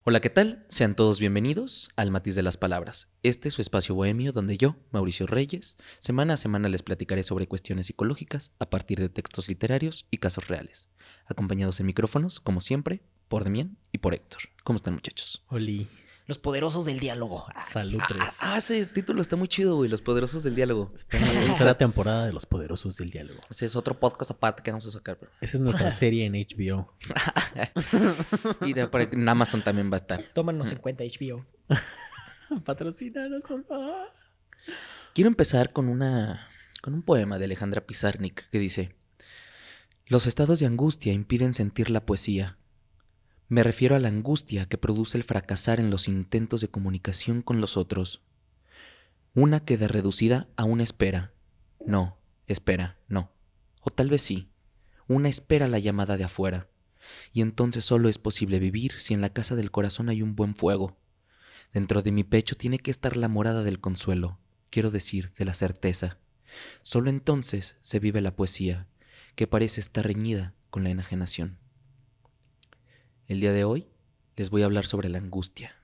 Hola, ¿qué tal? Sean todos bienvenidos al Matiz de las Palabras. Este es su espacio bohemio donde yo, Mauricio Reyes, semana a semana les platicaré sobre cuestiones psicológicas a partir de textos literarios y casos reales. Acompañados en micrófonos, como siempre, por Demián y por Héctor. ¿Cómo están, muchachos? Oli, Los poderosos del diálogo. salutres. Ese título está muy chido, güey. Los poderosos del diálogo. Esa es la temporada de los poderosos del diálogo. Ese es otro podcast aparte que vamos a sacar, bro. Esa es nuestra serie en HBO. Y en Amazon también va a estar. Tómanos en cuenta, HBO. Patrocínanos, por favor. Quiero empezar con un poema de Alejandra Pizarnik que dice: Los estados de angustia impiden sentir la poesía. Me refiero a la angustia que produce el fracasar en los intentos de comunicación con los otros. Una queda reducida a una espera. No, espera, no. O tal vez sí. Una espera la llamada de afuera. Y entonces solo es posible vivir si en la casa del corazón hay un buen fuego. Dentro de mi pecho tiene que estar la morada del consuelo, quiero decir, de la certeza. Solo entonces se vive la poesía, que parece estar reñida con la enajenación. El día de hoy les voy a hablar sobre la angustia.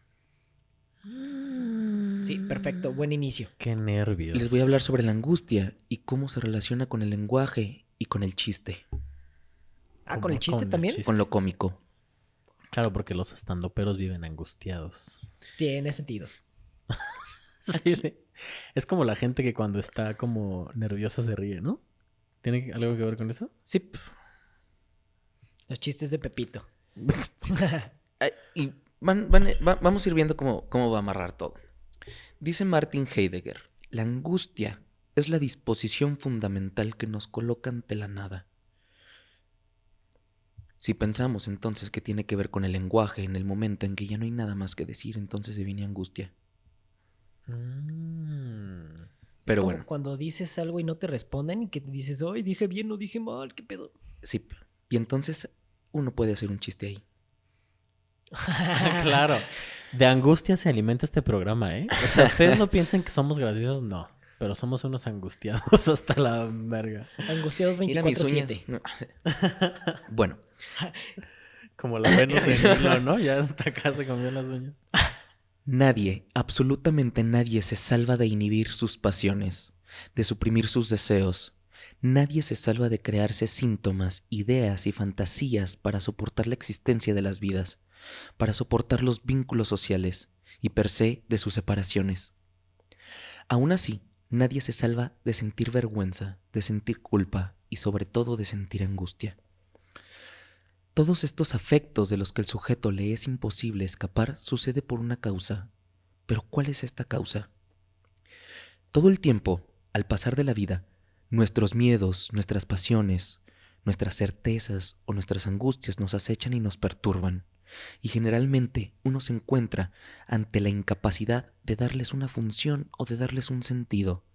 Sí, perfecto. Buen inicio. Qué nervios. Les voy a hablar sobre la angustia y cómo se relaciona con el lenguaje y con el chiste, Ah, ¿con el chiste también? con lo cómico. Claro, porque los estandoperos viven angustiados. Tiene sentido. Sí, es como la gente que cuando está como nerviosa se ríe, ¿no? ¿Tiene algo que ver con eso? Sí. Los chistes de Pepito. Y vamos a ir viendo cómo va a amarrar todo. Dice Martin Heidegger: la angustia es la disposición fundamental que nos coloca ante la nada. Si pensamos entonces que tiene que ver con el lenguaje en el momento en que ya no hay nada más que decir, entonces se viene angustia. Pero Es como bueno, cuando dices algo y no te responden y que te dices, ay, dije bien o dije mal, ¿qué pedo? sí. Y entonces uno puede hacer un chiste ahí. Claro. De angustia se alimenta este programa, ¿eh? O sea, ustedes no piensan que somos graciosos, no. Pero somos unos angustiados hasta la verga. Angustiados Mira mis uñas. 24/7. No. Bueno, Como la Venus de Milo, ¿no? Ya hasta acá se comió las uñas. nadie, absolutamente nadie se salva de inhibir sus pasiones, de suprimir sus deseos. Nadie se salva de crearse síntomas, ideas y fantasías para soportar la existencia de las vidas, para soportar los vínculos sociales y per se de sus separaciones. Aún así, nadie se salva de sentir vergüenza, de sentir culpa y sobre todo de sentir angustia. Todos estos afectos de los que el sujeto le es imposible escapar sucede por una causa. ¿Pero cuál es esta causa? Todo el tiempo, al pasar de la vida, nuestros miedos, nuestras pasiones, nuestras certezas o nuestras angustias nos acechan y nos perturban. Y generalmente uno se encuentra ante la incapacidad de darles una función o de darles un sentido.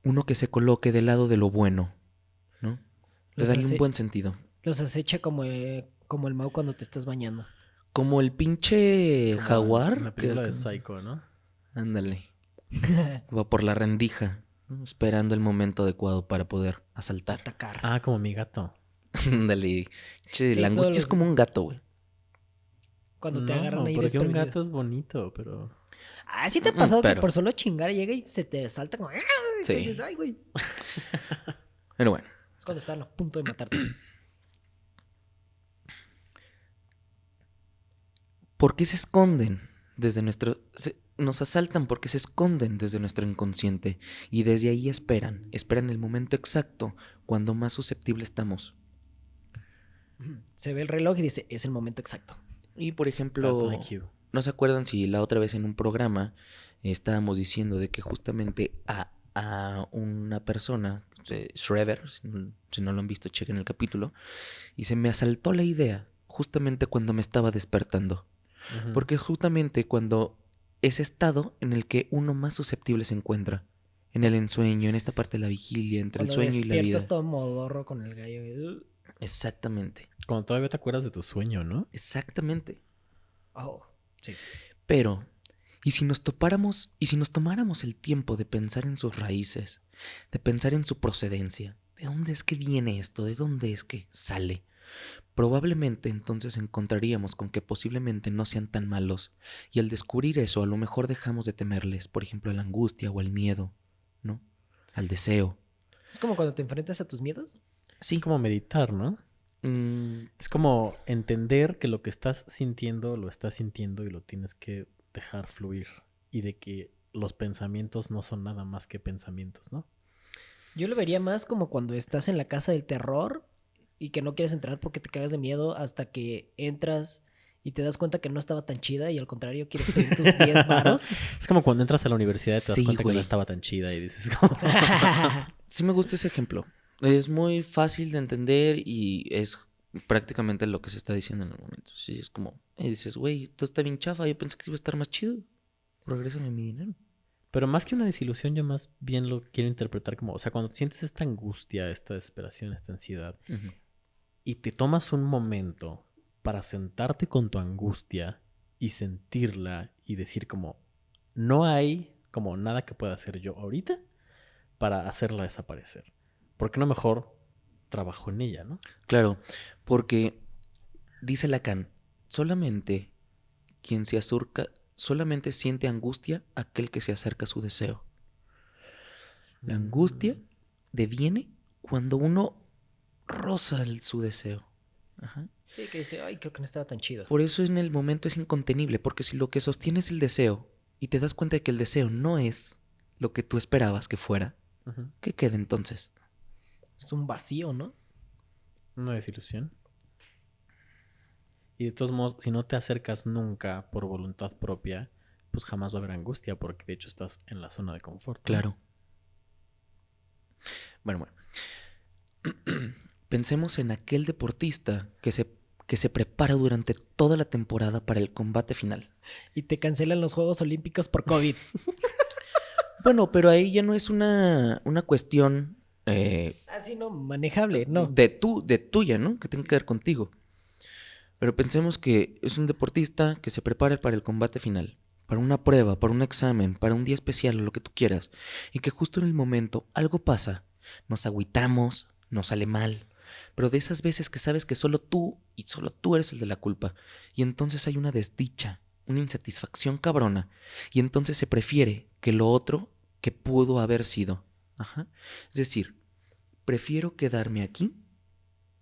Uno que se coloque del lado de lo bueno, ¿no? De darle un buen sentido. Los acecha como el Mau cuando te estás bañando. Como el pinche Como jaguar. en la película de Psycho, ¿no? Ándale. Va por la rendija, ¿no? Esperando el momento adecuado para poder asaltar. Atacar. Ah, como mi gato. Ándale. Che, Sí, la angustia todos es los- como un gato, güey. Cuando te agarran ahí porque un desprevenido. gato es bonito, pero... Ah, ¿sí te ha pasado pero- que por solo chingar llega y se te salta como... Sí. Y dices, ay, güey. Pero bueno. Es cuando están a punto de matarte. ¿Por qué se esconden desde nos asaltan porque se esconden desde nuestro inconsciente y desde ahí esperan el momento exacto cuando más susceptible estamos? Se ve el reloj y dice, es el momento exacto. Y por That's ejemplo, my cue. ¿no se acuerdan si la otra vez en un programa estábamos diciendo de que justamente a una persona, Shredder, si no lo han visto, chequen el capítulo, y se me asaltó la idea justamente cuando me estaba despertando? Ujú. Porque es justamente cuando ese estado en el que uno más susceptible se encuentra, en el ensueño, en esta parte de la vigilia, entre el Cuando sueño y la vida. despiertas todo modorro con el gallo. Exactamente, Cuando todavía te acuerdas de tu sueño, ¿no? exactamente. Oh, sí. Pero, ¿y si nos tomáramos el tiempo de pensar en sus raíces, de pensar en su procedencia? ¿De dónde es que viene esto? ¿De dónde es que sale? Probablemente entonces encontraríamos con que posiblemente no sean tan malos, y al descubrir eso a lo mejor dejamos de temerles, por ejemplo, a la angustia o al miedo, ¿no? Al deseo. Es como cuando te enfrentas a tus miedos. Es como meditar, ¿no? Es como entender que lo que estás sintiendo, lo estás sintiendo y lo tienes que dejar fluir. Y de que los pensamientos no son nada más que pensamientos, ¿no? Yo lo vería más como cuando estás en la casa del terror y que no quieres entrar porque te cagas de miedo hasta que entras y te das cuenta que no estaba tan chida y al contrario quieres pedir tus 10 varos. Es como cuando entras a la universidad y te das Sí, cuenta que güey. no estaba tan chida y dices como... Sí me gusta ese ejemplo. Es muy fácil de entender y es prácticamente lo que se está diciendo en el momento. Sí, es como, y dices, güey, esto está bien chafa, yo pensé que iba a estar más chido. Regrésame mi dinero. Pero más que una desilusión, yo más bien lo quiero interpretar como... O sea, cuando sientes esta angustia, esta desesperación, esta ansiedad, Ujú. y te tomas un momento para sentarte con tu angustia y sentirla y decir como... No hay como nada que pueda hacer yo ahorita para hacerla desaparecer. ¿Por qué no mejor trabajo en ella, no? Claro, porque dice Lacan, solamente siente angustia aquel que se acerca a su deseo. La angustia deviene cuando uno roza su deseo. Ajá. Sí, que dice, ay, creo que no estaba tan chido. Por eso en el momento es incontenible, porque si lo que sostiene es el deseo y te das cuenta de que el deseo no es lo que tú esperabas que fuera, Ujú. ¿qué queda entonces? Es un vacío, ¿no? Una desilusión. Y de todos modos, si no te acercas nunca por voluntad propia, pues jamás va a haber angustia, porque de hecho estás en la zona de confort, ¿no? Claro. Bueno. Pensemos en aquel deportista que se prepara durante toda la temporada para el combate final. Y te cancelan los Juegos Olímpicos por COVID. Bueno, pero ahí ya no es una cuestión Así no, manejable, no. de tuya, ¿no? Que tenga que ver contigo. Pero pensemos que es un deportista que se prepara para el combate final, para una prueba, para un examen, para un día especial o lo que tú quieras, y que justo en el momento algo pasa, nos agüitamos, nos sale mal, pero de esas veces que sabes que solo tú y solo tú eres el de la culpa, y entonces hay una desdicha, una insatisfacción cabrona, y entonces se prefiere que lo otro que pudo haber sido. Ajá. Es decir, prefiero quedarme aquí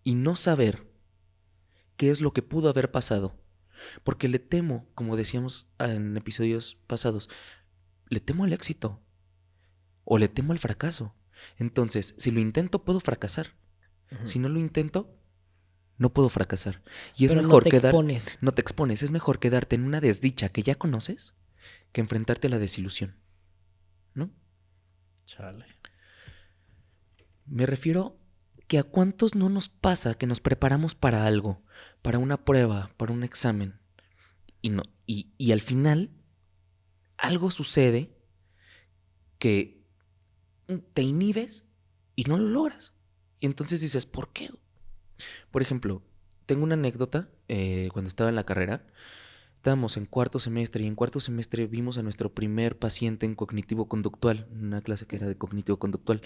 y no saber qué es lo que pudo haber pasado. Porque le temo, como decíamos en episodios pasados, le temo al éxito o le temo al fracaso. Entonces, si lo intento, puedo fracasar. Si no lo intento, no puedo fracasar. Y es Pero mejor no te expones. No te expones, es mejor quedarte en una desdicha que ya conoces que enfrentarte a la desilusión. ¿No? Chale. Me refiero que a cuántos no nos pasa que nos preparamos para algo, para una prueba, para un examen, y al final algo sucede que te inhibes y no lo logras. Y entonces dices, ¿por qué? Por ejemplo, tengo una anécdota, cuando estaba en la carrera, estábamos en cuarto semestre y en cuarto semestre vimos a nuestro primer paciente en cognitivo-conductual, una clase que era de cognitivo-conductual.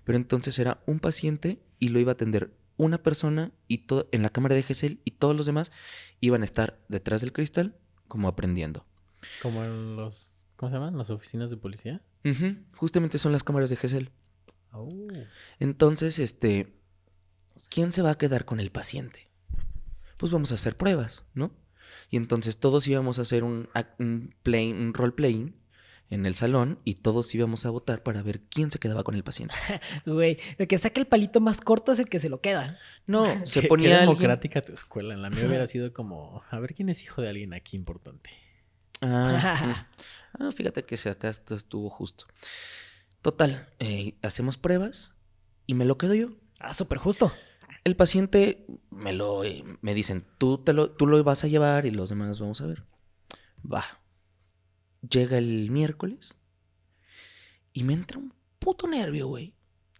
Pero entonces era un paciente y lo iba a atender una persona y en la cámara de GESEL y todos los demás iban a estar detrás del cristal como aprendiendo. Como en los... ¿Cómo se llaman? ¿Las oficinas de policía? Ujú, justamente son las cámaras de GESEL. Oh. Entonces, ¿quién se va a quedar con el paciente? Pues vamos a hacer pruebas, ¿no? Y entonces todos íbamos a hacer un role-playing en el salón y todos íbamos a votar para ver quién se quedaba con el paciente. Güey, el que saque el palito más corto es el que se lo queda. No, se Qué ponía alguien... democrática tu escuela. En la mía hubiera sido como... A ver quién es hijo de alguien aquí importante. Fíjate que acá esto estuvo justo. Total, hacemos pruebas y me lo quedo yo. Ah, súper justo. El paciente me dicen, tú lo vas a llevar y los demás vamos a ver. Va. Llega el miércoles y me entra un puto nervio, güey.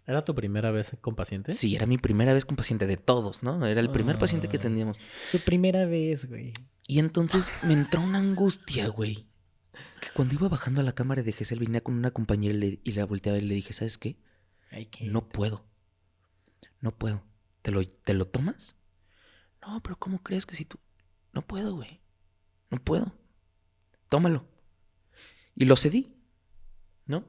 ¿Era tu primera vez con paciente? Sí, era mi primera vez con paciente de todos, ¿no? Era el primer paciente que atendíamos. Su primera vez, güey. Y entonces me entró una angustia, güey. Que cuando iba bajando a la cámara de GESEL venía con una compañera y la volteaba y le dije, ¿sabes qué? Ay, qué... No puedo. ¿Te lo tomas? No, pero ¿cómo crees que si tú? No puedo, güey. No puedo. Tómalo. Y lo cedí, ¿no?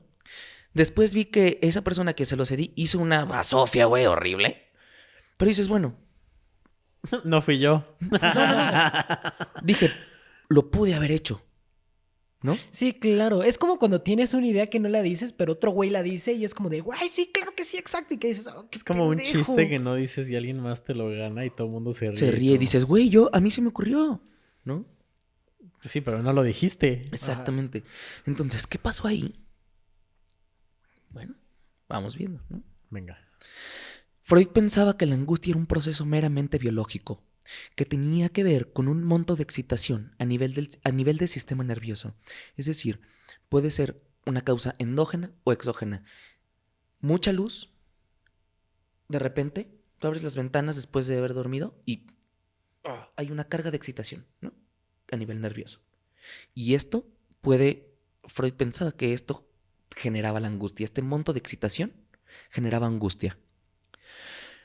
Después vi que esa persona que se lo cedí hizo una basofia, güey, horrible. Pero dices, bueno, No fui yo. dije, lo pude haber hecho, ¿no? Sí, claro. Es como cuando tienes una idea que no la dices, pero otro güey la dice y es como de, güey, sí, claro que sí, exacto. Y que dices, oh, qué Es como un pendejo. chiste que no dices y alguien más te lo gana y todo el mundo se ríe. Se ríe y como, dices, güey, a mí se me ocurrió, ¿no? "Pues sí, pero no lo dijiste. Exactamente. Entonces, ¿qué pasó ahí? Bueno, vamos viendo, ¿no? Venga. Freud pensaba que la angustia era un proceso meramente biológico, que tenía que ver con un monto de excitación a nivel del sistema nervioso. Es decir, puede ser una causa endógena o exógena. Mucha luz, de repente, tú abres las ventanas después de haber dormido y hay una carga de excitación, ¿no? A nivel nervioso. Y esto Freud pensaba que esto generaba la angustia. Este monto de excitación generaba angustia.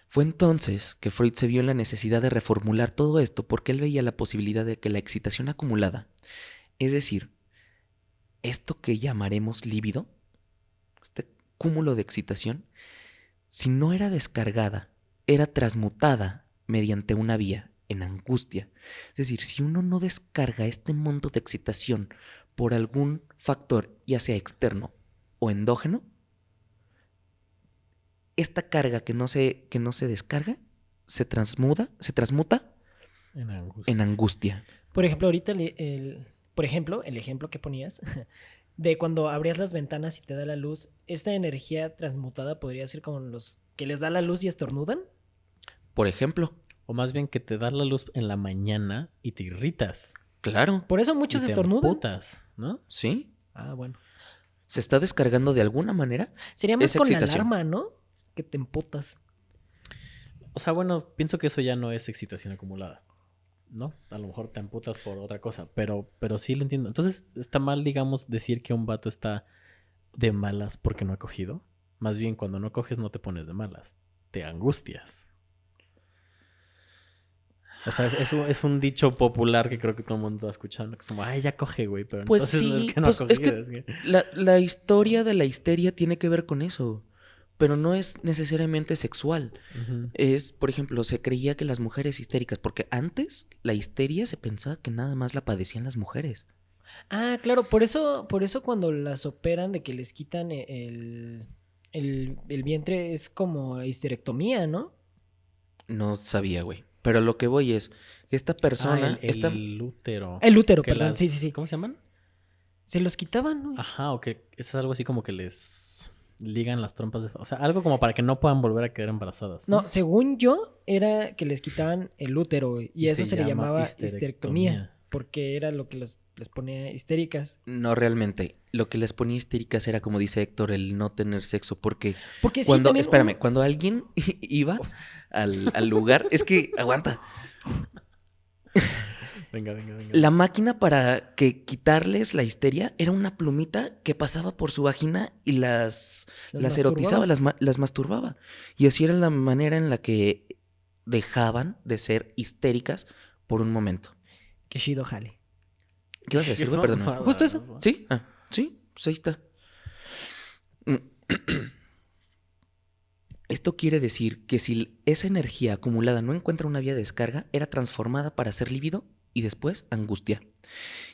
Fue entonces que Freud se vio en la necesidad de reformular todo esto porque él veía la posibilidad de que la excitación acumulada, es decir, esto que llamaremos líbido, este cúmulo de excitación, si no era descargada, era transmutada mediante una vía en angustia. Es decir, si uno no descarga este monto de excitación por algún factor, ya sea externo o endógeno, esta carga que no se descarga se transmuta en angustia. Por ejemplo, ahorita por ejemplo, el ejemplo que ponías de cuando abrías las ventanas y te da la luz, esta energía transmutada podría ser como los que les da la luz y estornudan. Por ejemplo, O más bien que te da la luz en la mañana y te irritas. claro, Por eso muchos y te estornudan. emputas, ¿no? sí, Ah, bueno. se está descargando de alguna manera. Sería más Esa con excitación. alarma, ¿no? Que te emputas. O sea, bueno, pienso que eso ya no es excitación acumulada, ¿no? A lo mejor te amputas por otra cosa, pero sí lo entiendo. Entonces, ¿está mal, digamos, decir que un vato está de malas porque no ha cogido? Más bien, cuando no coges no te pones de malas, te angustias. O sea, es un dicho popular que creo que todo el mundo ha escuchado, ¿no? Que es como, ay, ya coge, güey, pero Pues entonces no sí, es que no pues ha es cogido. que es que- la historia de la histeria tiene que ver con eso, pero no es necesariamente sexual. Ujú. Es, por ejemplo, se creía que las mujeres histéricas, porque antes la histeria se pensaba que nada más la padecían las mujeres. Ah, claro, por eso cuando las operan de que les quitan el vientre es como histerectomía, ¿no? No sabía, güey. Pero lo que voy es que esta persona, el útero. El útero, Que perdón, sí. ¿Cómo se llaman? Se los quitaban, ¿no? Ajá, o que es algo así como que les ligan las trompas de... O sea, algo como para que no puedan volver a quedar embarazadas. No, según yo, era que les quitaban el útero güey, y eso se le llama llamaba histerectomía. histerectomía, porque era lo que les ponía histéricas. no realmente. Lo que les ponía histéricas era, como dice Héctor, el no tener sexo. Porque Porque sí, cuando, también espérame, cuando alguien iba al lugar, es que, aguanta, Venga. la máquina para que quitarles la histeria era una plumita que pasaba por su vagina y las erotizaba, masturbaba. las masturbaba. Y así era la manera en la que dejaban de ser histéricas por un momento. Que Shido jale. ¿Qué vas a decir, güey? Perdón. Justo eso. ¿Sí? Ah, sí, pues ahí está. Esto quiere decir que si esa energía acumulada no encuentra una vía de descarga, era transformada para ser líbido y después angustia.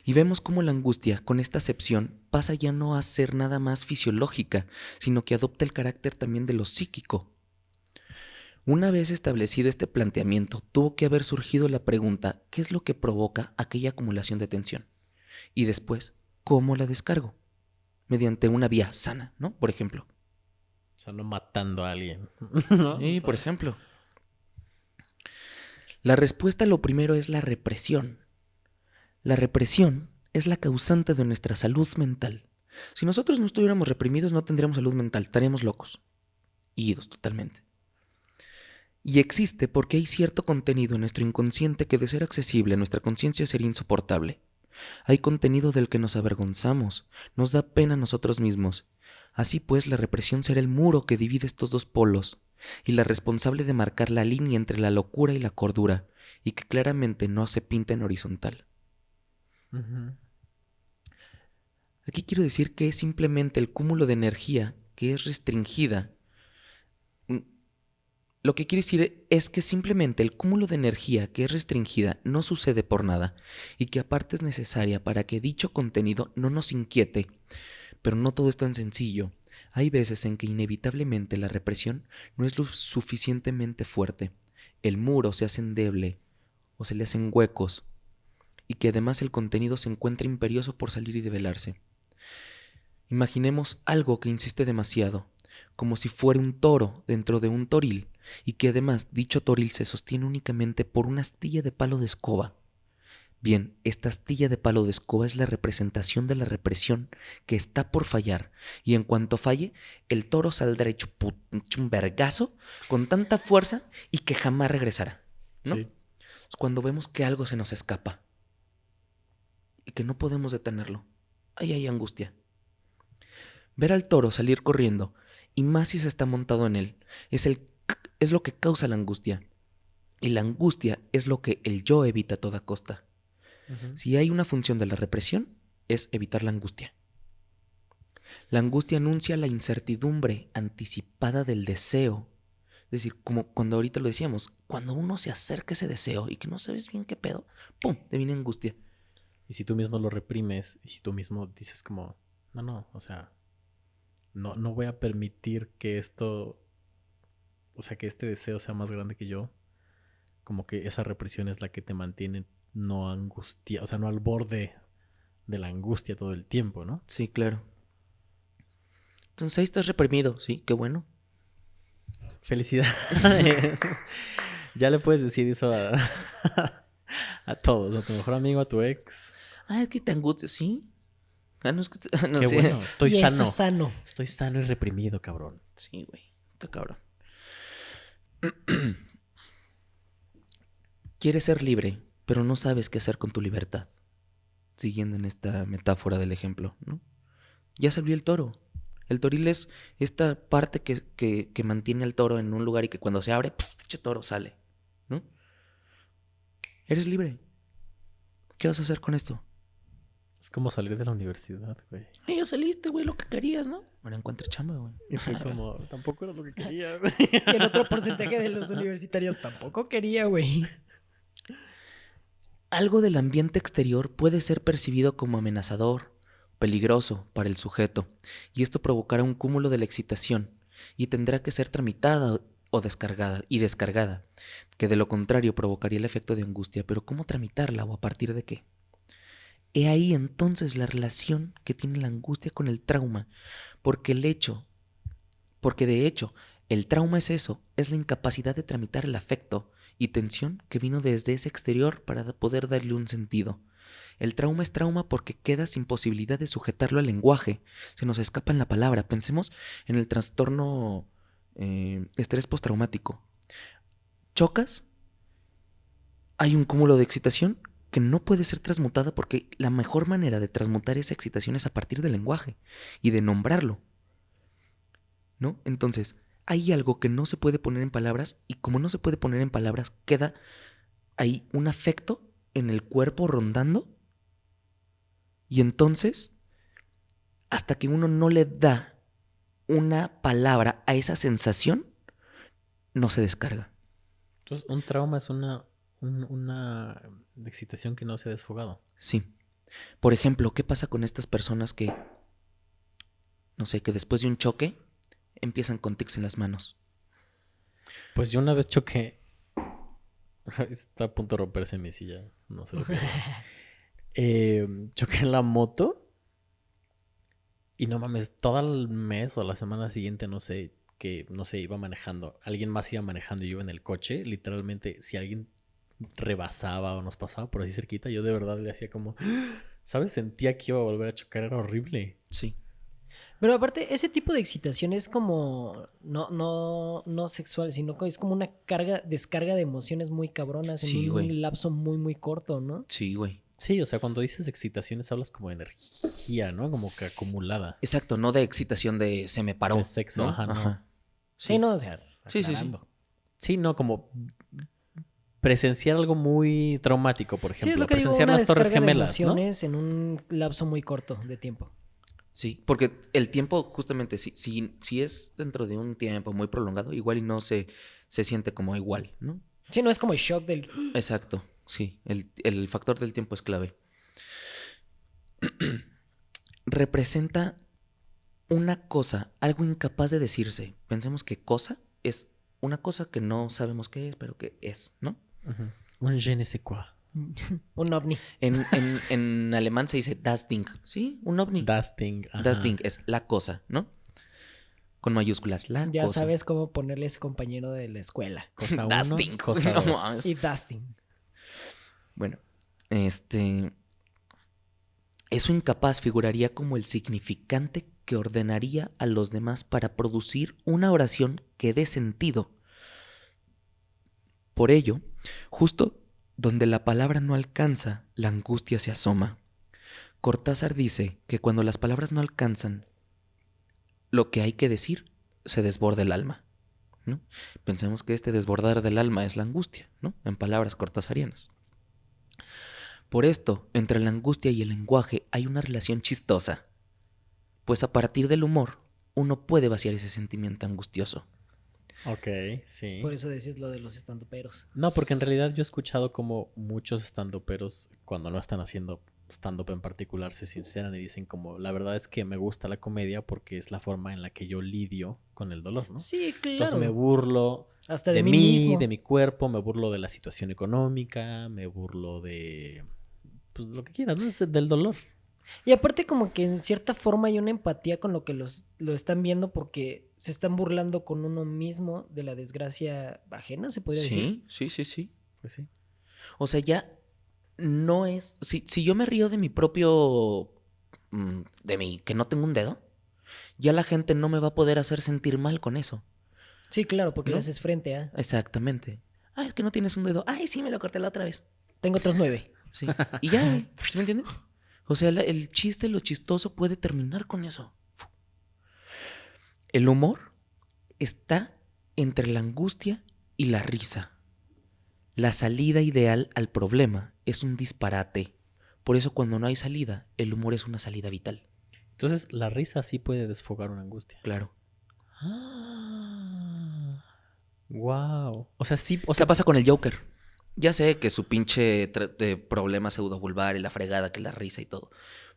Y vemos cómo la angustia, con esta acepción, pasa ya no a ser nada más fisiológica, sino que adopta el carácter también de lo psíquico. Una vez establecido este planteamiento, tuvo que haber surgido la pregunta, ¿qué es lo que provoca aquella acumulación de tensión? Y después, ¿cómo la descargo? Mediante una vía sana, ¿no? Por ejemplo. O sea, no matando a alguien. ¿No? Y, O sea, por ejemplo, la respuesta a lo primero es la represión. La represión es la causante de nuestra salud mental. Si nosotros no estuviéramos reprimidos, no tendríamos salud mental, estaríamos locos. Idos totalmente. Y existe porque hay cierto contenido en nuestro inconsciente que, de ser accesible a nuestra conciencia, sería insoportable. Hay contenido del que nos avergonzamos, nos da pena a nosotros mismos. Así pues, la represión será el muro que divide estos dos polos, y la responsable de marcar la línea entre la locura y la cordura, y que claramente no se pinta en horizontal. Ujú. Aquí quiero decir que es simplemente el cúmulo de energía que es restringida. Lo que quiero decir es que simplemente el cúmulo de energía que es restringida no sucede por nada y que aparte es necesaria para que dicho contenido no nos inquiete. Pero no todo es tan sencillo. Hay veces en que inevitablemente la represión no es lo suficientemente fuerte. El muro se hace endeble o se le hacen huecos y que además el contenido se encuentra imperioso por salir y develarse. Imaginemos algo que insiste demasiado, como si fuera un toro dentro de un toril, y que además dicho toril se sostiene únicamente por una astilla de palo de escoba. Bien, esta astilla de palo de escoba es la representación de la represión que está por fallar, y en cuanto falle, el toro saldrá hecho un vergazo con tanta fuerza y que jamás regresará, ¿no? Sí. Es cuando vemos que algo se nos escapa y que no podemos detenerlo. Ahí hay angustia. Ver al toro salir corriendo, y más si se está montado en él, es lo que causa la angustia. Y la angustia es lo que el yo evita a toda costa. Ujú. Si hay una función de la represión, es evitar la angustia. La angustia anuncia la incertidumbre anticipada del deseo. Es decir, como cuando ahorita lo decíamos, cuando uno se acerca a ese deseo y que no sabes bien qué pedo, ¡pum!, te viene angustia. Y si tú mismo lo reprimes, y si tú mismo dices como, no, o sea, no voy a permitir que esto, o sea, que este deseo sea más grande que yo, como que esa represión es la que te mantiene no angustia, o sea, no al borde de la angustia todo el tiempo, ¿no? Sí, claro. Entonces ahí estás reprimido, sí, qué bueno. Felicidades. Ya le puedes decir eso a todos, a tu mejor amigo, a tu ex. Ah, es que te angustia, sí. Ah, no, es que no Qué sé. bueno, estoy Y sano. eso es sano. Estoy sano y reprimido, cabrón. Sí, güey, está cabrón. Quieres ser libre, pero no sabes qué hacer con tu libertad. Siguiendo en esta metáfora del ejemplo, ¿no? Ya salió el toro. El toril es esta parte que mantiene al toro en un lugar y que cuando se abre, pinche toro sale, ¿no? Eres libre. ¿Qué vas a hacer con esto? Es como salir de la universidad, güey. Ya saliste, güey, lo que querías, ¿no? Ahora encuentra chamba, güey. Y fue como, tampoco era lo que quería, güey. Y el otro porcentaje de los universitarios tampoco quería, güey. Algo del ambiente exterior puede ser percibido como amenazador, peligroso para el sujeto, y esto provocará un cúmulo de la excitación, y tendrá que ser tramitada o descargada, que de lo contrario provocaría el efecto de angustia. Pero ¿cómo tramitarla o a partir de qué? He ahí entonces la relación que tiene la angustia con el trauma, porque de hecho, el trauma es eso, es la incapacidad de tramitar el afecto y tensión que vino desde ese exterior para poder darle un sentido. El trauma es trauma porque queda sin posibilidad de sujetarlo al lenguaje, se nos escapa en la palabra. Pensemos en el trastorno estrés postraumático. Chocas, hay un cúmulo de excitación que no puede ser transmutada porque la mejor manera de transmutar esa excitación es a partir del lenguaje y de nombrarlo, ¿no? Entonces, hay algo que no se puede poner en palabras y como no se puede poner en palabras, queda ahí un afecto en el cuerpo rondando y entonces, hasta que uno no le da una palabra a esa sensación, no se descarga. Entonces, un trauma es una excitación que no se ha desfogado. Sí. Por ejemplo, ¿qué pasa con estas personas que, no sé, que después de un choque empiezan con tics en las manos? Pues yo una vez choqué. Está a punto de romperse mi silla. No sé lo que. Choqué en la moto. Y no mames, todo el mes o la semana siguiente, no sé, que no sé, iba manejando. Alguien más iba manejando y yo iba en el coche. Literalmente, si alguien rebasaba o nos pasaba por así cerquita, yo de verdad le hacía como, ¿sabes? Sentía que iba a volver a chocar, era horrible. Sí. Pero aparte, ese tipo de excitación es como no sexual, sino que es como una descarga de emociones muy cabronas Sí, en güey. un lapso muy, muy corto, ¿no? Sí, güey. Sí, o sea, cuando dices excitaciones hablas como de energía, ¿no? Como que acumulada. Exacto, no de excitación de se me paró. De sexo, ¿no? ajá, no. Sí, no, o sea, Sí, sí, sí. aclarando. Sí, no, como presenciar algo muy traumático, por Sí, es ejemplo. lo que digo, Presenciar una las Torres descarga de Gemelas, ¿no? emociones en un lapso muy corto de tiempo. Sí, porque el tiempo, justamente, si es dentro de un tiempo muy prolongado, igual y no se siente como igual, ¿no? Sí, no es como el shock del... Exacto, sí. El factor del tiempo es clave. Representa una cosa, algo incapaz de decirse. Pensemos que cosa es una cosa que no sabemos qué es, pero que es, ¿no? Ujú. Un je ne sais quoi. un ovni. En alemán se dice das Ding, ¿sí? Un ovni. Das Ding. Ajá. Das Ding es la cosa, ¿no? Con mayúsculas, la Ya cosa. sabes cómo ponerle ese compañero de la escuela. Cosa Das 1, Ding. cosa No 2. mames. Y Dustin. Bueno, eso incapaz figuraría como el significante que ordenaría a los demás para producir una oración que dé sentido. Por ello, justo donde la palabra no alcanza, la angustia se asoma. Cortázar dice que cuando las palabras no alcanzan lo que hay que decir, se desborda el alma, ¿no? Pensemos que este desbordar del alma es la angustia, ¿no? En palabras cortázarianas. Por esto, entre la angustia y el lenguaje hay una relación chistosa, pues a partir del humor uno puede vaciar ese sentimiento angustioso. Ok, sí. Por eso decís lo de los estandoperos. No, porque en realidad yo he escuchado como muchos estandoperos, cuando no están haciendo stand-up en particular, se sinceran y dicen como, la verdad es que me gusta la comedia porque es la forma en la que yo lidio con el dolor, ¿no? Sí, claro. Entonces me burlo Hasta de de mí mí, mismo. de mi cuerpo, me burlo de la situación económica, me burlo de, pues, lo que quieras, ¿no? Es del dolor. Y aparte como que en cierta forma hay una empatía con lo que lo están viendo porque se están burlando con uno mismo de la desgracia ajena, se podría decir. Sí. Pues sí. O sea, ya no es... Si yo me río de mi propio... de mi... que no tengo un dedo, ya la gente no me va a poder hacer sentir mal con eso. Sí, claro, porque ¿No? le haces frente a... Exactamente. Ah, es que no tienes un dedo. Ay, sí, me lo corté la otra vez. Tengo otros 9. Sí. Y ya, güey. ¿Sí me entiendes? O sea, el chiste, lo chistoso puede terminar con eso. El humor está entre la angustia y la risa. La salida ideal al problema es un disparate. Por eso cuando no hay salida, el humor es una salida vital. Entonces la risa sí puede desfogar una angustia. Claro. Wow. O sea, sí, o ¿Qué sea, pasa con el Joker? Ya sé que su pinche problema pseudovulvar y la fregada, que la risa y todo.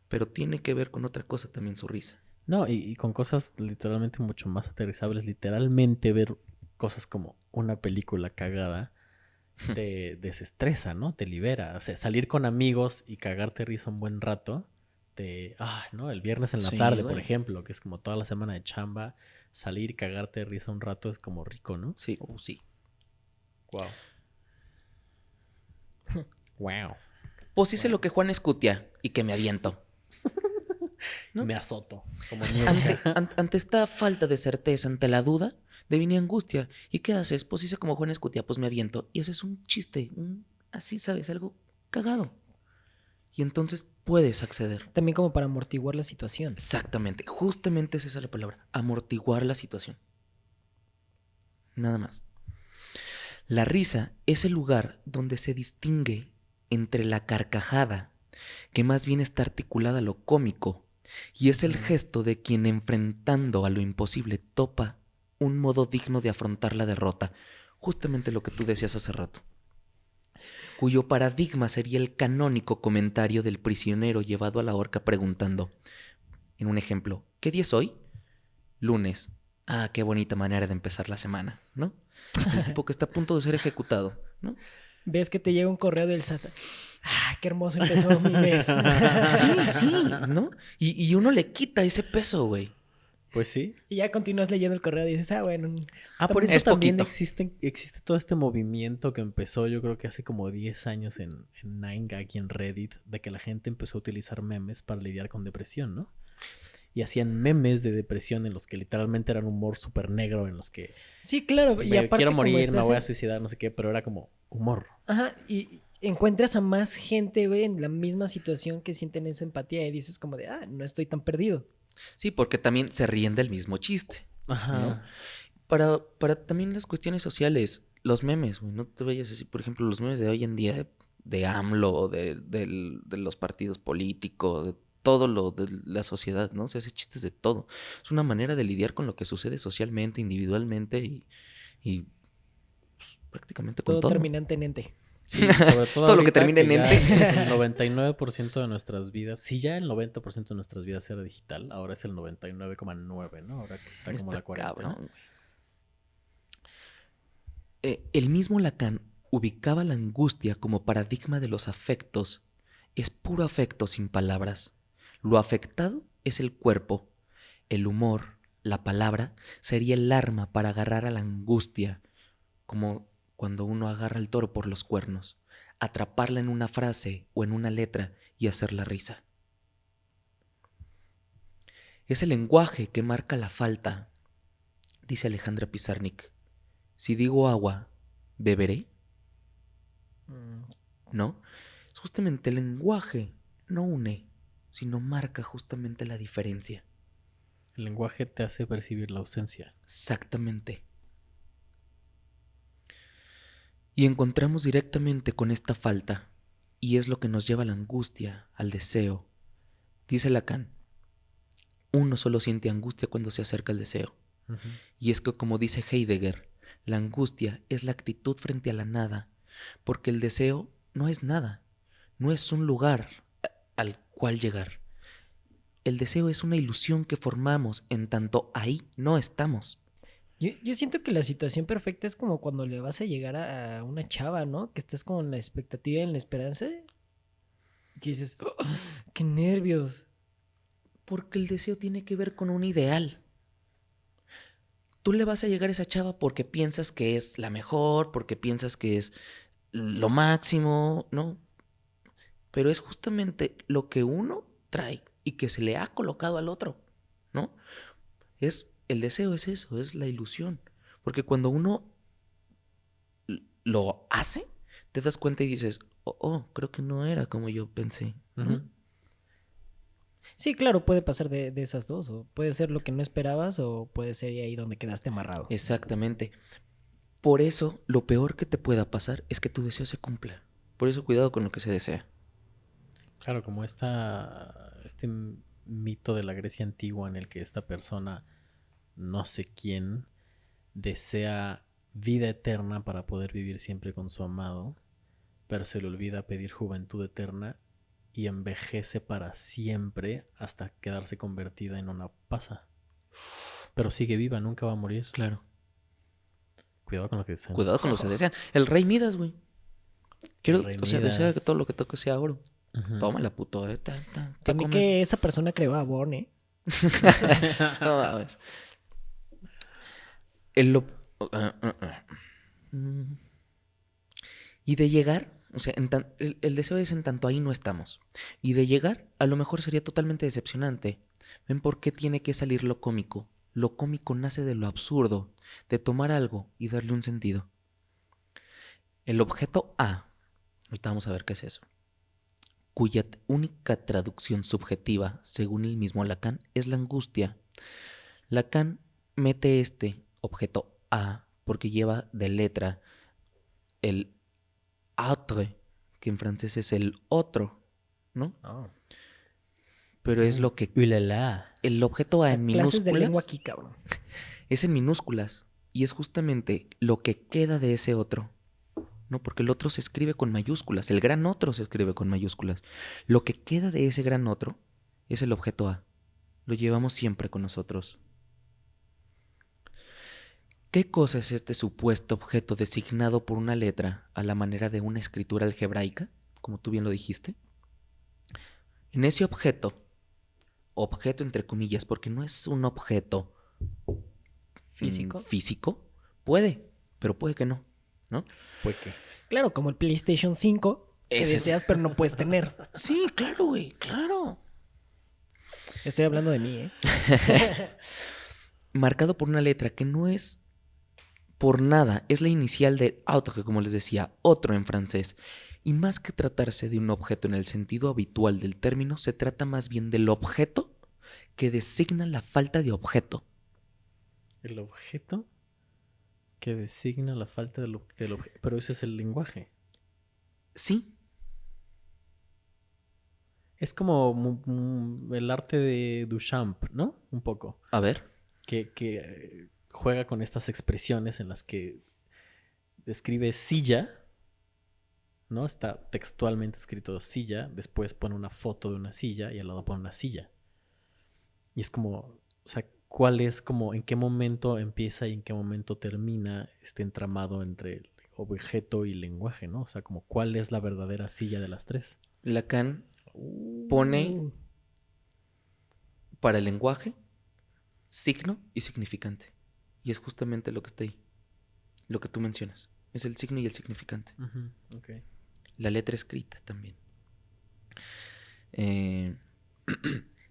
Pero tiene que ver con otra cosa también su risa. no, y con cosas literalmente mucho más aterrizables. Literalmente ver cosas como una película cagada te desestresa, ¿no? Te libera. O sea, salir con amigos y cagarte risa un buen rato. ¿No? El viernes en la Sí, tarde, güey. por ejemplo, que es como toda la semana de chamba, salir y cagarte de risa un rato es como rico, ¿no? Sí, sí. Wow. Wow. Pues hice lo que Juan Escutia y que me aviento. ¿No? Me azoto. Como Ante, nunca. ante esta falta de certeza, ante la duda, devine angustia. ¿Y qué haces? Pues hice como Juan Escutia, pues me aviento. Y ese es un chiste, así, ¿sabes? Algo cagado. Y entonces puedes acceder. También como para amortiguar la situación. Exactamente, justamente es esa la palabra. Amortiguar la situación. Nada más. La risa es el lugar donde se distingue entre la carcajada, que más bien está articulada a lo cómico, y es el gesto de quien enfrentando a lo imposible topa un modo digno de afrontar la derrota, justamente lo que tú decías hace rato, cuyo paradigma sería el canónico comentario del prisionero llevado a la horca preguntando, en un ejemplo, ¿qué día es hoy? Lunes. Ah, qué bonita manera de empezar la semana, ¿no? El tipo que está a punto de ser ejecutado, ¿no? Ves que te llega un correo del SAT. ¡Ah, qué hermoso empezó mi mes! Sí, ¿no? Y uno le quita ese peso, güey. Pues sí. Y ya continúas leyendo el correo y dices, bueno. Por eso Es también poquito. existe todo este movimiento que empezó, yo creo que hace como 10 años en 9gag y en Reddit, de que la gente empezó a utilizar memes para lidiar con depresión, ¿no? Y hacían memes de depresión en los que literalmente eran humor súper negro, en los que Sí, claro. Y aparte, quiero como morir, me estás voy a en- suicidar, no sé qué, pero era como humor. Ajá, y encuentras a más gente, güey, en la misma situación que sienten esa empatía y dices como de, no estoy tan perdido. Sí, porque también se ríen del mismo chiste. Ajá. ¿No? Para también las cuestiones sociales, los memes, güey, no te vayas así, por ejemplo, los memes de hoy en día de AMLO, de los partidos políticos, de todo lo de la sociedad, ¿no? Se hace chistes de todo. Es una manera de lidiar con lo que sucede socialmente, individualmente y pues, prácticamente con Todo todo. termina en tenente. Sí, sobre todo Todo lo que ahorita termine en ya ente. el 99% de nuestras vidas, si ya el 90% de nuestras vidas era digital, ahora es el 99,9, ¿no? Ahora que está como la cuarentena. Cabrón. El mismo Lacan ubicaba la angustia como paradigma de los afectos. Es puro afecto sin palabras. Lo afectado es el cuerpo. El humor, la palabra, sería el arma para agarrar a la angustia, como cuando uno agarra al toro por los cuernos, atraparla en una frase o en una letra y hacerla risa. Es el lenguaje que marca la falta, dice Alejandra Pizarnik. Si digo agua, ¿beberé? ¿No? Es justamente el lenguaje no une, sino marca justamente la diferencia. El lenguaje te hace percibir la ausencia. Exactamente. Y encontramos directamente con esta falta, y es lo que nos lleva a la angustia, al deseo. Dice Lacan, uno solo siente angustia cuando se acerca al deseo. Uh-huh. Y es que, como dice Heidegger, la angustia es la actitud frente a la nada, porque el deseo no es nada, no es un lugar al cual llegar. El deseo es una ilusión que formamos en tanto ahí no estamos. Yo siento que la situación perfecta es como cuando le vas a llegar a una chava, ¿no? Que estás como en la expectativa y en la esperanza. Que dices, ¡oh, qué nervios! Porque el deseo tiene que ver con un ideal. Tú le vas a llegar a esa chava porque piensas que es la mejor, porque piensas que es lo máximo, ¿no? Pero es justamente lo que uno trae y que se le ha colocado al otro, ¿no? El deseo es eso, es la ilusión. Porque cuando uno lo hace, te das cuenta y dices, creo que no era como yo pensé, ¿no? Uh-huh. Sí, claro, puede pasar de esas dos. O puede ser lo que no esperabas o puede ser ahí donde quedaste amarrado. Exactamente. Por eso, lo peor que te pueda pasar es que tu deseo se cumpla. Por eso, cuidado con lo que se desea. Claro, como este mito de la Grecia antigua en el que esta persona, no sé quién, desea vida eterna para poder vivir siempre con su amado, pero se le olvida pedir juventud eterna y envejece para siempre hasta quedarse convertida en una pasa. Pero sigue viva, nunca va a morir. Claro. Cuidado con lo que desean. Cuidado con lo que se desean. El rey Midas, güey. Desea que todo lo que toque sea oro. Uh-huh. Tómala, puto. Para mí que esa persona creó a Born, ¿eh? No mames. Y de llegar, o sea, el deseo es en tanto ahí no estamos. Y de llegar, a lo mejor sería totalmente decepcionante. ¿Ven por qué tiene que salir lo cómico? Lo cómico nace de lo absurdo, de tomar algo y darle un sentido. El objeto A, ahorita vamos a ver qué es eso, cuya única traducción subjetiva, según el mismo Lacan, es la angustia. Lacan mete este objeto A porque lleva de letra el autre, que en francés es el otro, ¿no? Oh. Pero es lo que... ¡Ulala! El objeto A en Clases de lengua minúsculas aquí, cabrón. es en minúsculas y es justamente lo que queda de ese otro. No, porque el otro se escribe con mayúsculas, el gran otro se escribe con mayúsculas. Lo que queda de ese gran otro es el objeto A. Lo llevamos siempre con nosotros. ¿Qué cosa es este supuesto objeto designado por una letra a la manera de una escritura algebraica, como tú bien lo dijiste? En ese objeto entre comillas, porque no es un objeto físico, puede, pero puede que no, ¿no? Puede que. Claro, como el PlayStation 5 que deseas pero no puedes tener. Sí, claro, güey, claro. Estoy hablando de mí, ¿eh? Marcado por una letra que no es por nada, es la inicial de autre, como les decía, otro en francés. Y más que tratarse de un objeto en el sentido habitual del término, se trata más bien del objeto que designa la falta de objeto. El objeto que designa la falta del objeto. Pero ese es el lenguaje. Sí, Es como el arte de Duchamp, ¿no? Un poco. a ver. Que juega con estas expresiones en las que describe silla, ¿no? Está textualmente escrito silla, después pone una foto de una silla y al lado pone una silla. Y es como, o sea, ¿cuál es como, en qué momento empieza y en qué momento termina este entramado entre el objeto y lenguaje, ¿no? O sea, como, ¿cuál es la verdadera silla de las tres? Lacan pone para el lenguaje signo y significante. Y es justamente lo que está ahí. Lo que tú mencionas. Es el signo y el significante. Ok. La letra escrita también.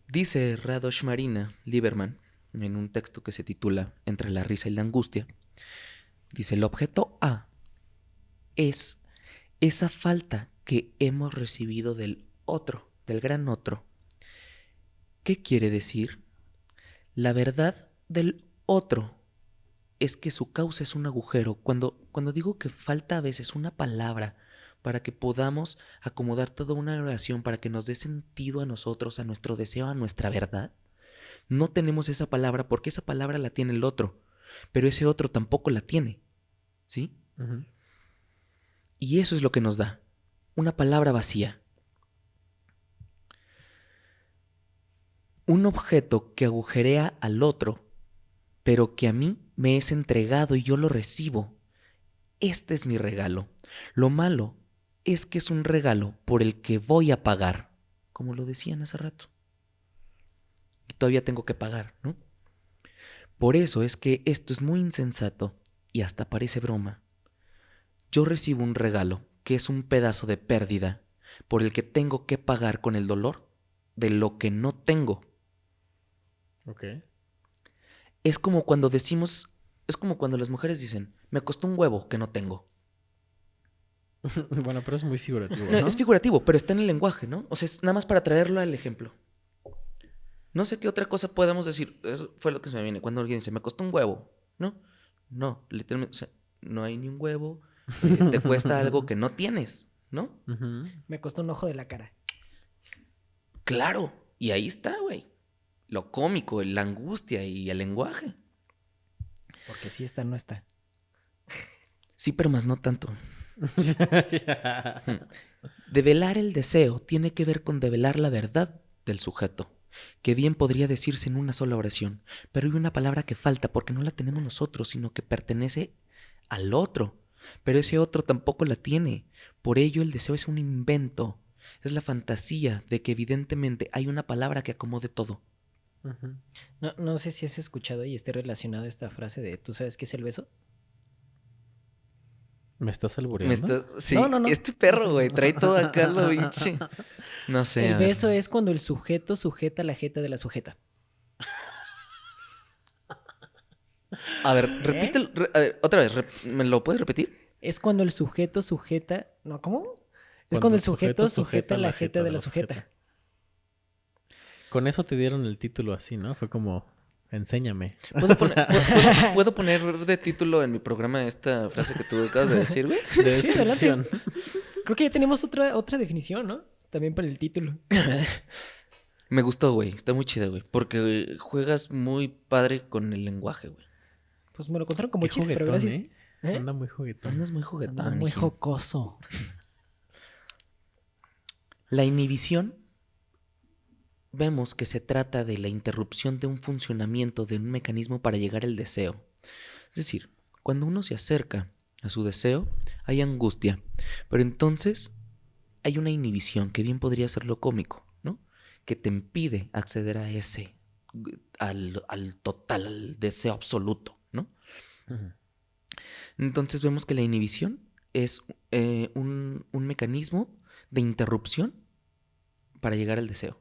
Dice Radosh Marina Lieberman en un texto que se titula Entre la risa y la angustia. Dice, el objeto A es esa falta que hemos recibido del otro, del gran otro. ¿Qué quiere decir? La verdad del otro es que su causa es un agujero. Cuando digo que falta a veces una palabra para que podamos acomodar toda una oración, para que nos dé sentido a nosotros, a nuestro deseo, a nuestra verdad, no tenemos esa palabra porque esa palabra la tiene el otro, pero ese otro tampoco la tiene, ¿sí? Uh-huh. Y eso es lo que nos da una palabra vacía. Un objeto que agujerea al otro, pero que a mí me es entregado y yo lo recibo. Este es mi regalo. Lo malo es que es un regalo por el que voy a pagar, como lo decían hace rato. Y todavía tengo que pagar, ¿no? Por eso es que esto es muy insensato y hasta parece broma. Yo recibo un regalo que es un pedazo de pérdida por el que tengo que pagar con el dolor de lo que no tengo. Ok. Es como cuando las mujeres dicen, me costó un huevo que no tengo. Bueno, pero es muy figurativo, No, ¿no? es figurativo, pero está en el lenguaje, ¿no? O sea, es nada más para traerlo al ejemplo. No sé qué otra cosa podemos decir. Eso fue lo que se me viene. Cuando alguien dice, me costó un huevo, ¿no? No, literalmente, o sea, no hay ni un huevo. Te cuesta algo que no tienes, ¿no? Uh-huh. Me costó un ojo de la cara. Claro. Y ahí está, güey. Lo cómico, la angustia y el lenguaje. Porque si esta no está. Sí, pero más no tanto. Develar el deseo tiene que ver con develar la verdad del sujeto, que bien podría decirse en una sola oración, pero hay una palabra que falta porque no la tenemos nosotros, sino que pertenece al otro, pero ese otro tampoco la tiene. Por ello el deseo es un invento, es la fantasía de que evidentemente hay una palabra que acomode todo. Uh-huh. No sé si has escuchado y esté relacionada esta frase de ¿tú sabes qué es el beso? ¿Me estás albureando? Sí, No. este perro, güey, trae todo acá lo pinche. No sé, El a ver. beso es cuando el sujeto sujeta la jeta de la sujeta. A ver, repítelo, a ver, otra vez, ¿me lo puedes repetir? Es cuando el sujeto sujeta... ¿No? ¿Cómo? Es cuando el sujeto sujeta la jeta de la sujeta. Con eso te dieron el título así, ¿no? Fue como, enséñame. ¿Puedo poner de título en mi programa esta frase que tú acabas de decir, güey? De descripción. Creo que ya tenemos otra definición, ¿no? También para el título. Me gustó, güey. Está muy chida, güey. Porque juegas muy padre con el lenguaje, güey. Pues me lo contaron como Qué chiste, pero juguetón, gracias. ¿eh? Anda muy juguetón. Andas muy juguetón. Anda muy hijín. jocoso. La inhibición, vemos que se trata de la interrupción de un funcionamiento de un mecanismo para llegar al deseo. Es decir, cuando uno se acerca a su deseo, hay angustia. Pero entonces hay una inhibición que bien podría ser lo cómico, ¿no? Que te impide acceder a ese, al total, al deseo absoluto, ¿no? Uh-huh. Entonces vemos que la inhibición es un mecanismo de interrupción para llegar al deseo.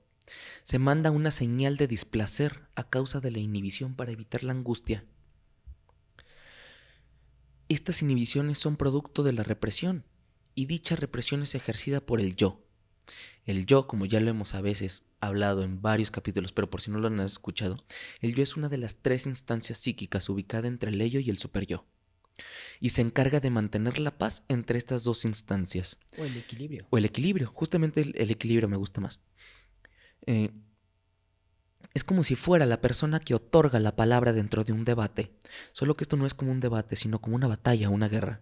Se manda una señal de displacer a causa de la inhibición para evitar la angustia. Estas inhibiciones son producto de la represión y dicha represión es ejercida por el yo. El yo, como ya lo hemos a veces hablado en varios capítulos, pero por si no lo han escuchado, el yo es una de las 3 instancias psíquicas ubicada entre el ello y el superyo, y se encarga de mantener la paz entre estas 2 instancias. O el equilibrio. O el equilibrio, justamente el equilibrio me gusta más. Es como si fuera la persona que otorga la palabra dentro de un debate, solo que esto no es como un debate, sino como una batalla, una guerra.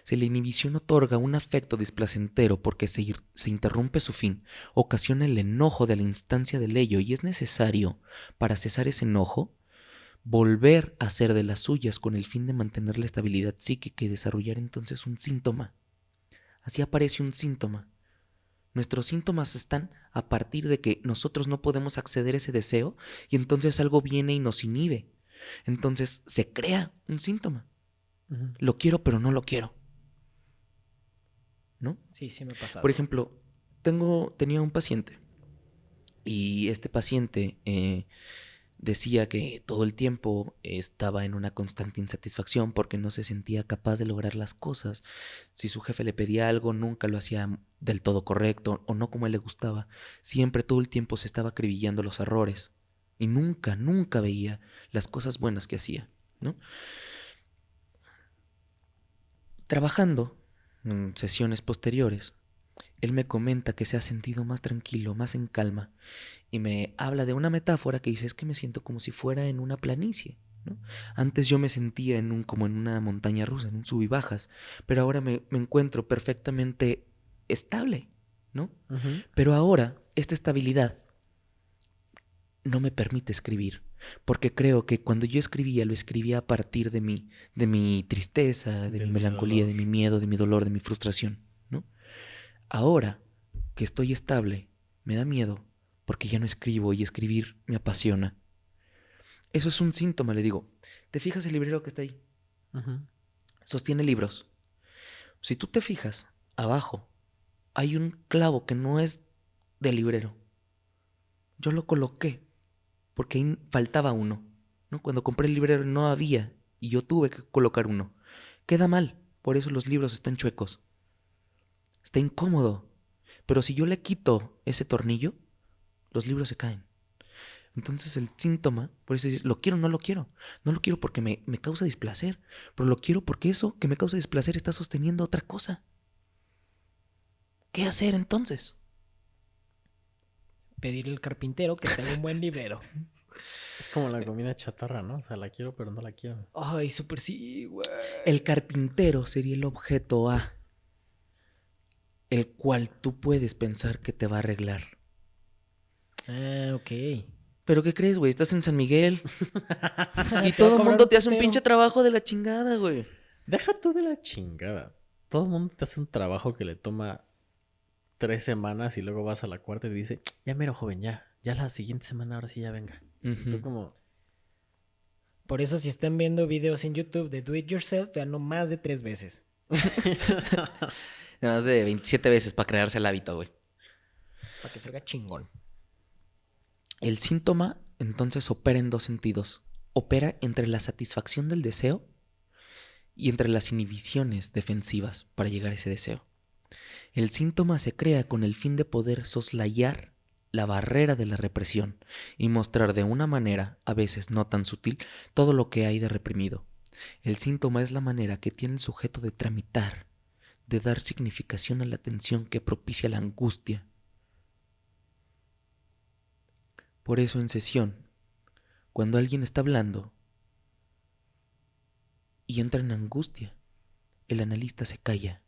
Si la inhibición otorga un afecto displacentero porque se interrumpe su fin, ocasiona el enojo de la instancia del ello y es necesario, para cesar ese enojo, volver a hacer de las suyas con el fin de mantener la estabilidad psíquica y desarrollar entonces un síntoma. Así aparece un síntoma. Nuestros síntomas están a partir de que nosotros no podemos acceder a ese deseo y entonces algo viene y nos inhibe. Entonces se crea un síntoma. Ujú. Lo quiero pero no lo quiero. ¿No? Sí, sí me ha pasado. Por ejemplo, tenía un paciente y este paciente decía que todo el tiempo estaba en una constante insatisfacción porque no se sentía capaz de lograr las cosas. Si su jefe le pedía algo, nunca lo hacía del todo correcto o no como a él le gustaba. Siempre, todo el tiempo se estaba acribillando los errores y nunca veía las cosas buenas que hacía, ¿no? Trabajando en sesiones posteriores, él me comenta que se ha sentido más tranquilo, más en calma, y me habla de una metáfora que dice, es que me siento como si fuera en una planicie, ¿no? Antes yo me sentía como en una montaña rusa, en un sub y bajas, pero ahora me encuentro perfectamente estable, ¿no? Ujú. Pero ahora esta estabilidad no me permite escribir, porque creo que cuando yo escribía, lo escribía a partir de mi tristeza, de De mi mi melancolía, de dolor. mi miedo, de mi dolor, de mi frustración, ¿no? Ahora que estoy estable, me da miedo porque ya no escribo y escribir me apasiona. Eso es un síntoma, le digo. ¿Te fijas el librero que está ahí? Ujú. Sostiene libros. Si tú te fijas, abajo hay un clavo que no es del librero. Yo lo coloqué porque ahí faltaba uno, ¿no? Cuando compré el librero no había y yo tuve que colocar uno. Queda mal, por eso los libros están chuecos. Está incómodo. Pero si yo le quito ese tornillo, los libros se caen. Entonces el síntoma, por eso dices, lo quiero, no lo quiero. No lo quiero porque me causa displacer, pero lo quiero porque eso que me causa displacer está sosteniendo otra cosa. ¿Qué hacer entonces? Pedirle al carpintero que tenga un buen librero. Es como la comida chatarra, ¿no? O sea, la quiero, pero no la quiero. Ay, súper sí, güey. El carpintero sería el objeto A, el cual tú puedes pensar que te va a arreglar. Ah, ok. ¿Pero qué crees, güey? Estás en San Miguel y Te va a todo el cobrar mundo un te hace un putero. pinche trabajo de la chingada, güey. Deja tú de la chingada. Todo el mundo te hace un trabajo que le toma 3 semanas y luego vas a la cuarta y te dice, ya mero joven, ya. Ya la siguiente semana ahora sí ya venga. Y tú Ujú. como, Por eso, si están viendo videos en YouTube de Do It Yourself, veanlo más de 3 veces. Nada más de 27 veces para crearse el hábito, güey. Para que salga chingón. El síntoma entonces opera en 2 sentidos. Opera entre la satisfacción del deseo y entre las inhibiciones defensivas para llegar a ese deseo. El síntoma se crea con el fin de poder soslayar la barrera de la represión y mostrar de una manera, a veces no tan sutil, todo lo que hay de reprimido. El síntoma es la manera que tiene el sujeto de tramitar, de dar significación a la tensión que propicia la angustia. Por eso en sesión, cuando alguien está hablando y entra en angustia, el analista se calla.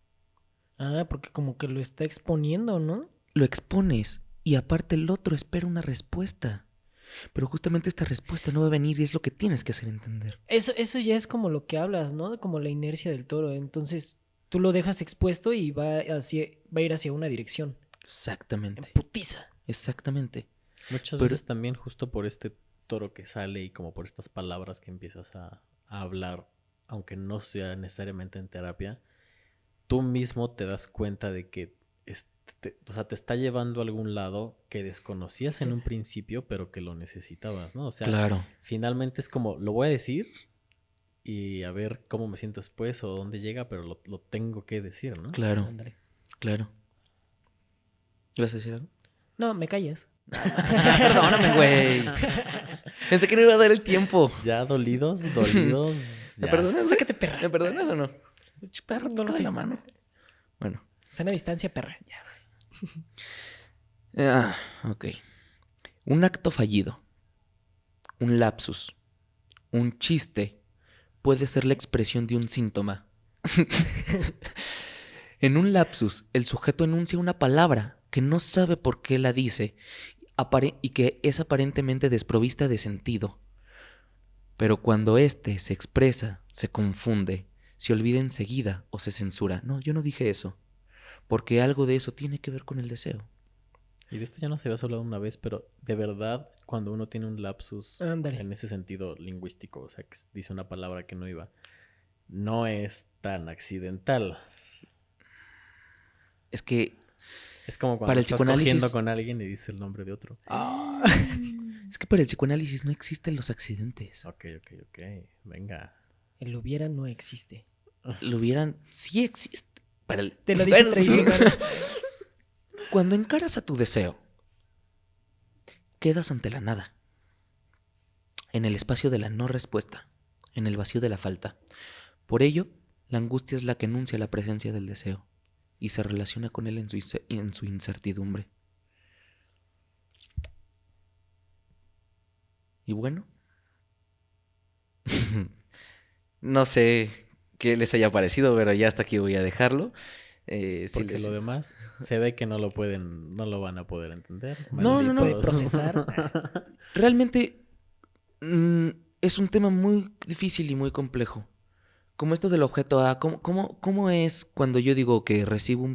Ah, porque como que lo está exponiendo, ¿no? Lo expones y aparte el otro espera una respuesta. Pero justamente esta respuesta no va a venir y es lo que tienes que hacer entender. Eso ya es como lo que hablas, ¿no? Como la inercia del toro. Entonces, tú lo dejas expuesto y va a ir hacia una dirección. En Exactamente. putiza. Exactamente. muchas Pero- veces también justo por este toro que sale y como por estas palabras que empiezas a hablar, aunque no sea necesariamente en terapia, tú mismo te das cuenta de que o sea, te está llevando a algún lado que desconocías en un principio, pero que lo necesitabas, ¿no? O sea, Claro. finalmente es como, lo voy a decir y a ver cómo me siento después o dónde llega, pero lo tengo que decir, ¿no? Claro, Ándale. claro. ¿Ibas a decir algo? No, me calles. Perdóname, güey. Pensé que no iba a dar el tiempo. Ya dolidos, ¿Me ya. perdonas, güey? Sácate, perra. ¿Me perdonas o no? Perro, No lo tócame sé. la mano. Bueno. Sana distancia, perra. Ok. Un acto fallido, un lapsus, un chiste puede ser la expresión de un síntoma. En un lapsus, el sujeto enuncia una palabra que no sabe por qué la dice y que es aparentemente desprovista de sentido. Pero cuando éste se expresa, se confunde, se olvida enseguida o se censura. No, yo no dije eso, porque algo de eso tiene que ver con el deseo. Y de esto ya nos habías hablado una vez, pero de verdad, cuando uno tiene un lapsus Ándale. en ese sentido lingüístico, o sea, que dice una palabra que no iba, no es tan accidental. Es que Es como cuando para el estás psicoanálisis- cogiendo con alguien y dice el nombre de otro. es que para el psicoanálisis no existen los accidentes. Ok. Venga. El hubiera no existe. Lo hubieran, sí existe. Para el, Te lo dice Bueno, tradicional. Cuando encaras a tu deseo, quedas ante la nada, en el espacio de la no respuesta, en el vacío de la falta. Por ello, la angustia es la que enuncia la presencia del deseo y se relaciona con él en su incertidumbre. Y bueno, no sé qué les haya parecido, pero ya hasta aquí voy a dejarlo. Sí Porque les- lo demás se ve que no lo van a poder entender. No, no, no. Puede Malditos. procesar. Realmente es un tema muy difícil y muy complejo. Como esto del objeto A, ¿cómo es cuando yo digo que recibo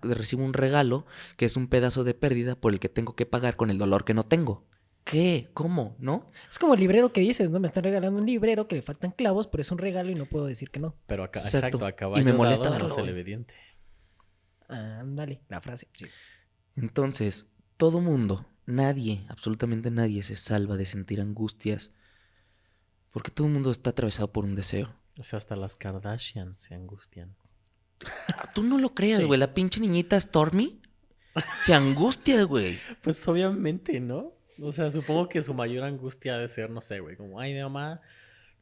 recibo un regalo que es un pedazo de pérdida por el que tengo que pagar con el dolor que no tengo? ¿Qué? ¿Cómo? ¿No? Es como el librero que dices, ¿no? Me están regalando un librero que le faltan clavos, pero es un regalo y no puedo decir que no. Pero Exacto. exacto, a Y caballo me molesta dado no verlo, se le güey. ve diente. Ándale, la frase. Sí. Entonces, todo mundo, nadie, absolutamente nadie se salva de sentir angustias porque todo el mundo está atravesado por un deseo. O sea, hasta las Kardashians se angustian. Tú no lo creas, Sí. güey. La pinche niñita Stormy se angustia, güey. Pues obviamente, ¿no? O sea, supongo que su mayor angustia ha de ser, no sé, güey, como, ay, mi mamá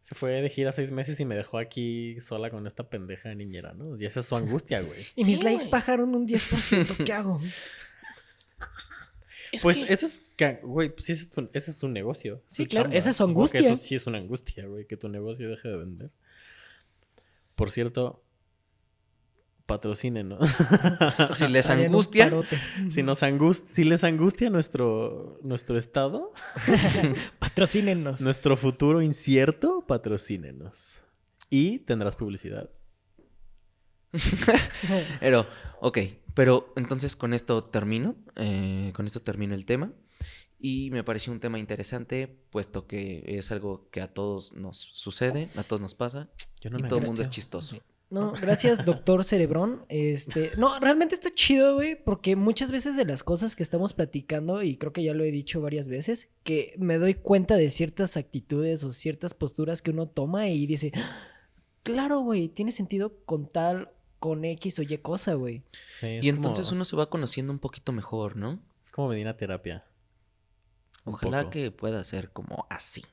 se fue de gira 6 meses y me dejó aquí sola con esta pendeja de niñera, ¿no? Y esa es su angustia, güey. Y mis Sí, likes güey. bajaron un 10%. ¿Qué hago? Pues eso es, güey, pues ese es su negocio. Sí, su claro, chamba. esa es su Supongo que angustia. eso sí es una angustia, güey, que tu negocio deje de vender. Por cierto, patrocínenos. Si les Harían un angustia, parote. Si les angustia nuestro estado, Patrocínenos. nuestro futuro incierto, patrocínenos. Y tendrás publicidad. pero, ok, pero entonces con esto termino el tema y me pareció un tema interesante puesto que es algo que a todos nos sucede, a todos nos pasa Yo no y me todo el mundo es angustio. chistoso. No, gracias, doctor Cerebrón. No, realmente está chido, güey, porque muchas veces de las cosas que estamos platicando, y creo que ya lo he dicho varias veces, que me doy cuenta de ciertas actitudes o ciertas posturas que uno toma y dice, claro, güey, tiene sentido con X o Y cosa, güey. Sí, Y entonces uno se va conociendo un poquito mejor, ¿no? Es como venir a terapia. Un Ojalá poco. que pueda ser como así.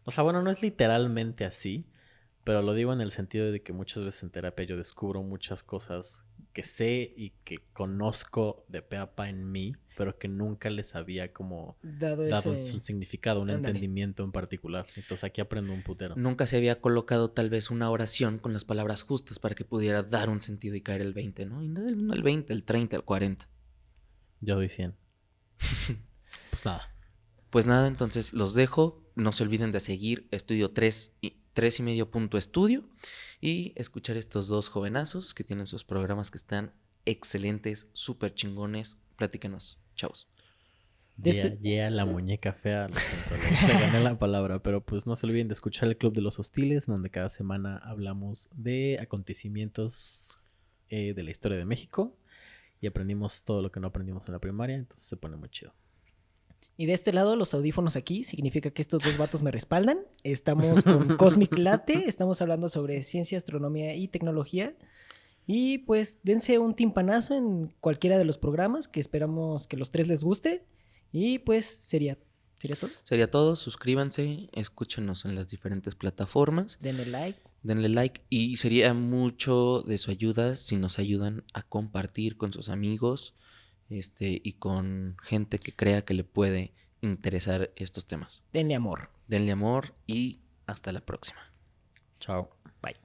O sea, bueno, no es literalmente así, pero lo digo en el sentido de que muchas veces en terapia yo descubro muchas cosas que sé y que conozco de pe a pa en mí, pero que nunca les había como Dado dado ese... un significado, un Ándale. entendimiento en particular. Entonces aquí aprendo un putero. Nunca se había colocado tal vez una oración con las palabras justas para que pudiera dar un sentido y caer el 20, ¿no? Y no del 1 al 20, el 30, el 40. Yo doy 100. Pues nada. Pues nada, entonces los dejo. No se olviden de seguir Estudio 3.5 y escuchar estos dos jovenazos que tienen sus programas que están excelentes, súper chingones. Platícanos. Chavos. La muñeca fea. Lo siento, le gané la palabra. Pero pues no se olviden de escuchar el Club de los Hostiles, donde cada semana hablamos de acontecimientos de la historia de México. Y aprendimos todo lo que no aprendimos en la primaria. Entonces se pone muy chido. Y de este lado, los audífonos aquí, significa que estos dos vatos me respaldan. Estamos con Cosmic Latte, estamos hablando sobre ciencia, astronomía y tecnología. Y pues dense un timpanazo en cualquiera de los programas, que esperamos que los tres les guste. Y pues sería todo. Sería todo, suscríbanse, escúchenos en las diferentes plataformas, Denle like. denle like y sería mucho de su ayuda si nos ayudan a compartir con sus amigos y con gente que crea que le puede interesar estos temas. Denle amor. Denle amor y hasta la próxima. Chao. Bye.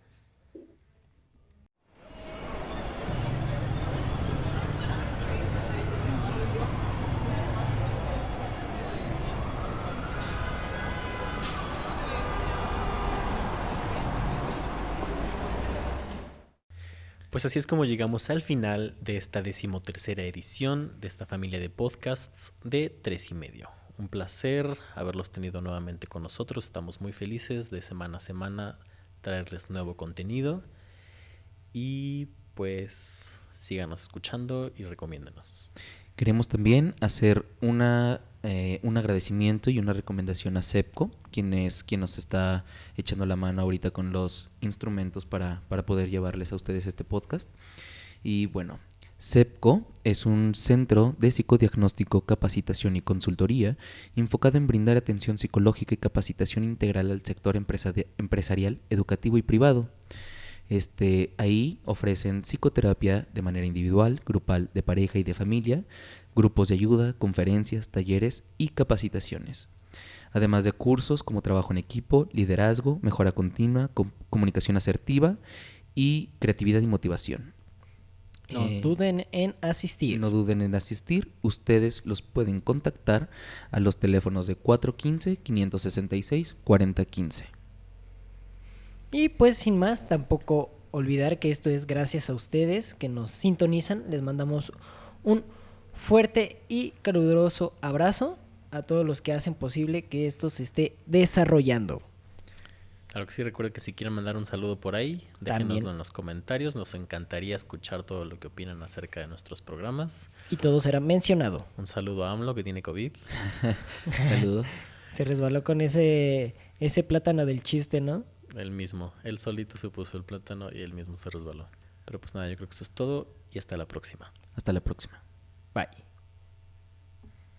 Pues así es como llegamos al final de esta 13ª edición de esta familia de podcasts de 3 y medio. Un placer haberlos tenido nuevamente con nosotros. Estamos muy felices de semana a semana traerles nuevo contenido. Y pues síganos escuchando y recomiéndanos. Queremos también hacer un agradecimiento y una recomendación a CEPCO, quien nos está echando la mano ahorita con los instrumentos para poder llevarles a ustedes este podcast. Y bueno, CEPCO es un centro de psicodiagnóstico, capacitación y consultoría enfocado en brindar atención psicológica y capacitación integral al sector empresarial, educativo y privado. Ahí ofrecen psicoterapia de manera individual, grupal, de pareja y de familia, grupos de ayuda, conferencias, talleres y capacitaciones. Además de cursos como trabajo en equipo, liderazgo, mejora continua, comunicación asertiva y creatividad y motivación. No duden en asistir. No duden en asistir. Ustedes los pueden contactar a los teléfonos de 415-566-4015. Y pues sin más, tampoco olvidar que esto es gracias a ustedes que nos sintonizan. Les mandamos un fuerte y caluroso abrazo a todos los que hacen posible que esto se esté desarrollando. Claro que sí, recuerden que si quieren mandar un saludo por ahí, déjenoslo en los comentarios. Nos encantaría escuchar todo lo que opinan acerca de nuestros programas. Y todo será mencionado. Un saludo a AMLO que tiene COVID. Saludos. Se resbaló con ese plátano del chiste, ¿no? Él mismo, él solito se puso el plátano y él mismo se resbaló. Pero pues nada, yo creo que eso es todo y hasta la próxima. Hasta la próxima. Bye.